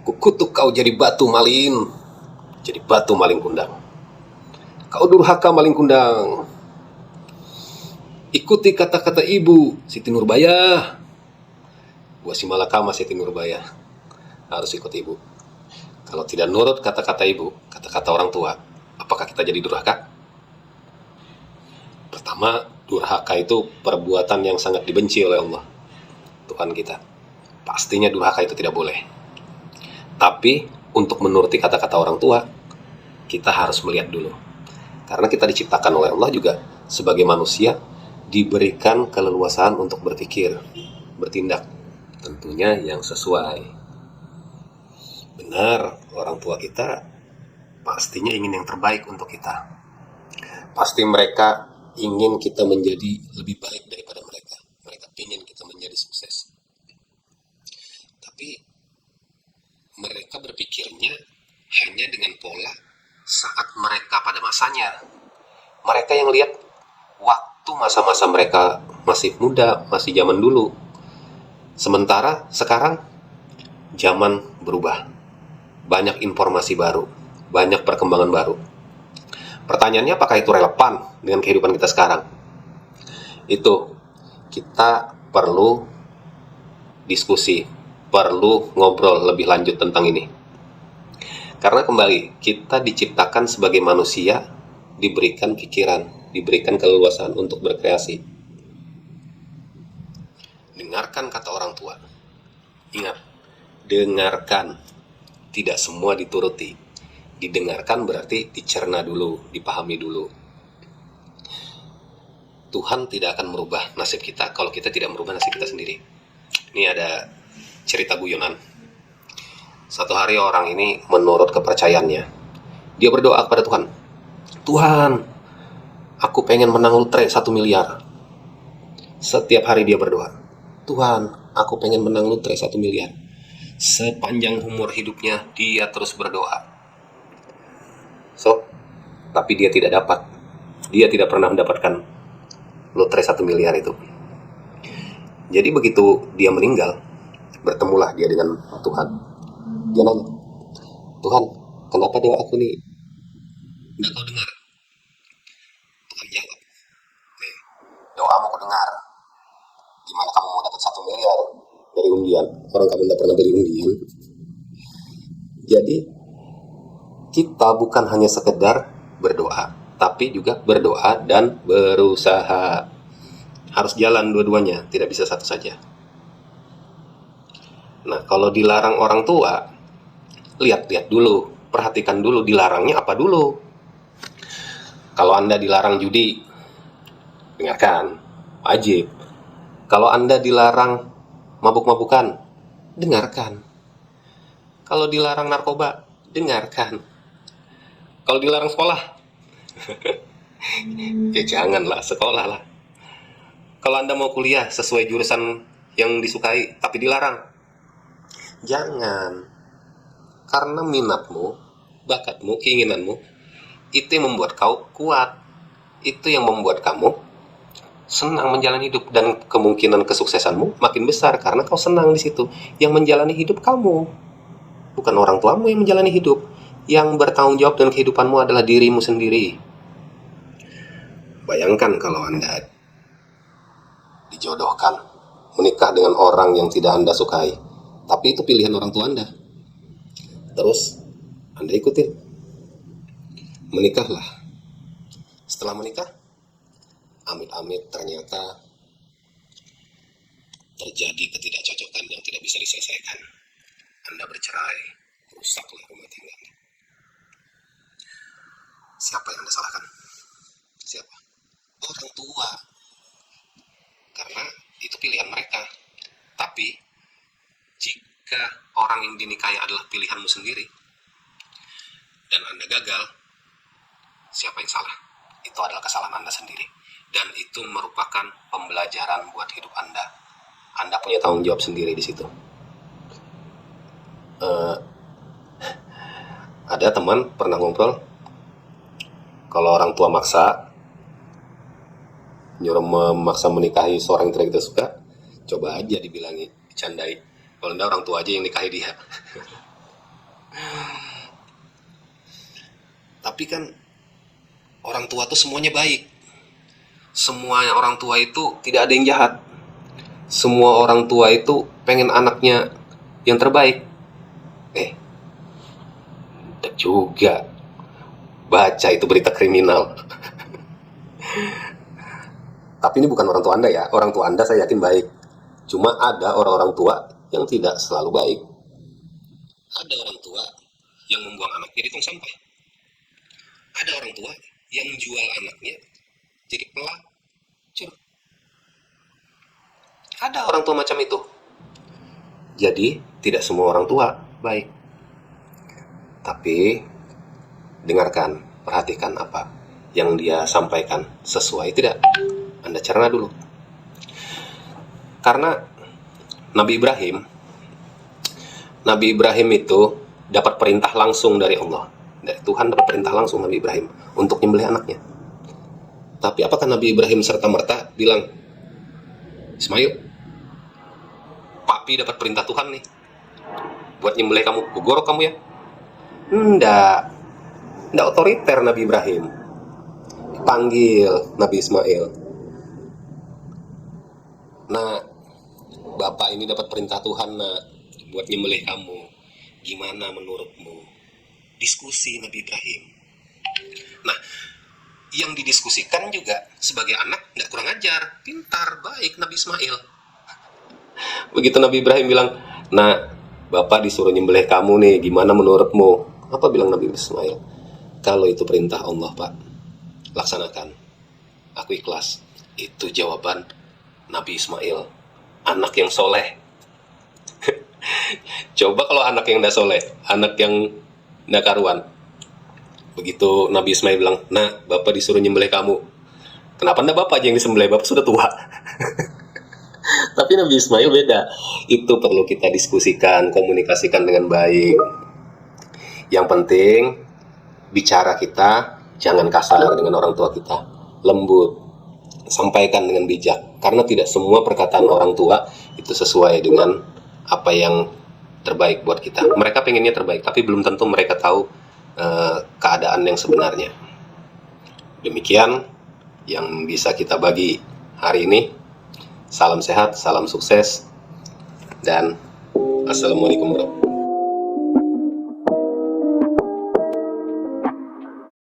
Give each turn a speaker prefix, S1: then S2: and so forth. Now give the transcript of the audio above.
S1: Kukutuk kau jadi batu malin, jadi batu maling kundang. Kau durhaka maling kundang. Ikuti kata-kata ibu, Siti Nurbaya. Buah si Malakama Siti Nurbaya. Harus ikut ibu. Kalau tidak nurut kata-kata ibu, kata-kata orang tua, apakah kita jadi durhaka? Pertama, durhaka itu perbuatan yang sangat dibenci oleh Allah, Tuhan kita. Pastinya durhaka itu tidak boleh. Tapi untuk menuruti kata-kata orang tua, kita harus melihat dulu. Karena kita diciptakan oleh Allah juga sebagai manusia, diberikan keleluasaan untuk berpikir, bertindak, tentunya yang sesuai. Benar, orang tua kita pastinya ingin yang terbaik untuk kita. Pasti mereka ingin kita menjadi lebih baik daripada mereka. Mereka ingin kita menjadi sukses. Tapi mereka berpikirnya hanya dengan pola saat mereka pada masanya. Mereka yang lihat waktu masa-masa mereka masih muda, masih zaman dulu. Sementara sekarang zaman berubah. Banyak informasi baru, banyak perkembangan baru. Pertanyaannya, apakah itu relevan dengan kehidupan kita sekarang? Itu kita perlu diskusi, perlu ngobrol lebih lanjut tentang ini. Karena kembali, kita diciptakan sebagai manusia, diberikan pikiran, diberikan keleluasaan untuk berkreasi. Dengarkan kata orang tua. Ingat, dengarkan. Tidak semua dituruti. Didengarkan berarti dicerna dulu, dipahami dulu. Tuhan tidak akan merubah nasib kita kalau kita tidak merubah nasib kita sendiri. Ini ada cerita guyonan. Satu hari orang ini menurut kepercayaannya, dia berdoa kepada Tuhan. Tuhan, aku pengen menang lotre 1 miliar. Setiap hari dia berdoa. Tuhan, aku pengen menang lotre 1 miliar. Sepanjang umur hidupnya dia terus berdoa. Tapi dia tidak dapat. Dia tidak pernah mendapatkan lotre 1 miliar itu. Jadi begitu dia meninggal, bertemulah dia dengan Tuhan. Dia nanya, Tuhan, kenapa doa aku nih nggak kau dengar? Tuhan jawab, doamu aku dengar. Gimana kamu mau dapat 1 miliar dari undian? Orang kamu nggak pernah beli undian. Jadi kita bukan hanya sekedar berdoa, tapi juga berdoa dan berusaha. Harus jalan dua-duanya, tidak bisa satu saja. Nah, kalau dilarang orang tua, lihat-lihat dulu, perhatikan dulu dilarangnya apa dulu. Kalau Anda dilarang judi, dengarkan, wajib. Kalau Anda dilarang mabuk-mabukan, dengarkan. Kalau dilarang narkoba, dengarkan. Kalau dilarang sekolah, ya janganlah sekolah lah. Kalau Anda mau kuliah sesuai jurusan yang disukai, tapi dilarang, jangan. Karena minatmu, bakatmu, keinginanmu, itu yang membuat kau kuat. Itu yang membuat kamu senang menjalani hidup. Dan kemungkinan kesuksesanmu makin besar karena kau senang di situ. Yang menjalani hidup kamu, bukan orang tuamu yang menjalani hidup. Yang bertanggung jawab dengan kehidupanmu adalah dirimu sendiri. Bayangkan kalau Anda dijodohkan, menikah dengan orang yang tidak Anda sukai, tapi itu pilihan orang tua Anda. Terus Anda ikutin, menikahlah. Setelah menikah, amit-amit ternyata terjadi ketidakcocokan yang tidak bisa diselesaikan. Anda bercerai, rusaklah rumah tangga Anda. Siapa yang Anda salahkan? Siapa? Orang tua. Karena itu pilihan mereka. Tapi jika orang yang dinikahi adalah pilihanmu sendiri dan Anda gagal, siapa yang salah? Itu adalah kesalahan Anda sendiri. Dan itu merupakan pembelajaran buat hidup Anda. Anda punya tanggung jawab sendiri di situ. Ada teman pernah ngobrol, kalau orang tua memaksa menikahi seorang yang tidak kita suka, coba aja dibilangi, dicandai. Kalau enggak, orang tua aja yang nikahi dia. Tapi kan orang tua tuh semuanya baik. Semua orang tua itu tidak ada yang jahat. Semua orang tua itu pengen anaknya yang terbaik. Tidak juga. Baca itu berita kriminal. Tapi ini bukan orang tua Anda ya. Orang tua Anda saya yakin baik. Cuma ada orang-orang tua yang tidak selalu baik. Ada orang tua yang membuang anaknya di tong sampah. Ada orang tua yang menjual anaknya jadi pelacur. Ada orang tua macam itu. Jadi tidak semua orang tua baik. Tapi dengarkan, perhatikan apa yang dia sampaikan, sesuai tidak? Anda cerna dulu. Karena Nabi Ibrahim itu dapat perintah langsung dari Allah. Dari Tuhan dapat perintah langsung Nabi Ibrahim untuk menyembelih anaknya. Tapi apakah Nabi Ibrahim serta-merta bilang, Ismail, papi dapat perintah Tuhan nih buat nyembelih kamu, kugorok kamu ya? Enggak otoriter Nabi Ibrahim. Panggil Nabi Ismail. Nah, bapak ini dapat perintah Tuhan nak buat nyembelih kamu. Gimana menurutmu? Diskusi Nabi Ibrahim. Nah, yang didiskusikan juga sebagai anak nggak kurang ajar, pintar, baik Nabi Ismail. Begitu Nabi Ibrahim bilang, nah bapak disuruh nyembelih kamu nih, gimana menurutmu? Apa bilang Nabi Ismail? Kalau itu perintah Allah pak, laksanakan. Aku ikhlas. Itu jawaban Nabi Ismail, anak yang soleh. Coba kalau anak yang nggak soleh, anak yang nggak karuan. Begitu Nabi Ismail bilang, nah bapak disuruh nyembelih kamu, kenapa nggak bapak aja yang disembelih, bapak sudah tua. Tapi Nabi Ismail beda. Itu perlu kita diskusikan, komunikasikan dengan baik. Yang penting bicara kita jangan kasar dengan orang tua kita, lembut, sampaikan dengan bijak. Karena tidak semua perkataan orang tua itu sesuai dengan apa yang terbaik buat kita. Mereka pengennya terbaik, tapi belum tentu mereka tahu keadaan yang sebenarnya. Demikian yang bisa kita bagi hari ini. Salam sehat, salam sukses, dan assalamualaikum warahmatullahi wabarakatuh.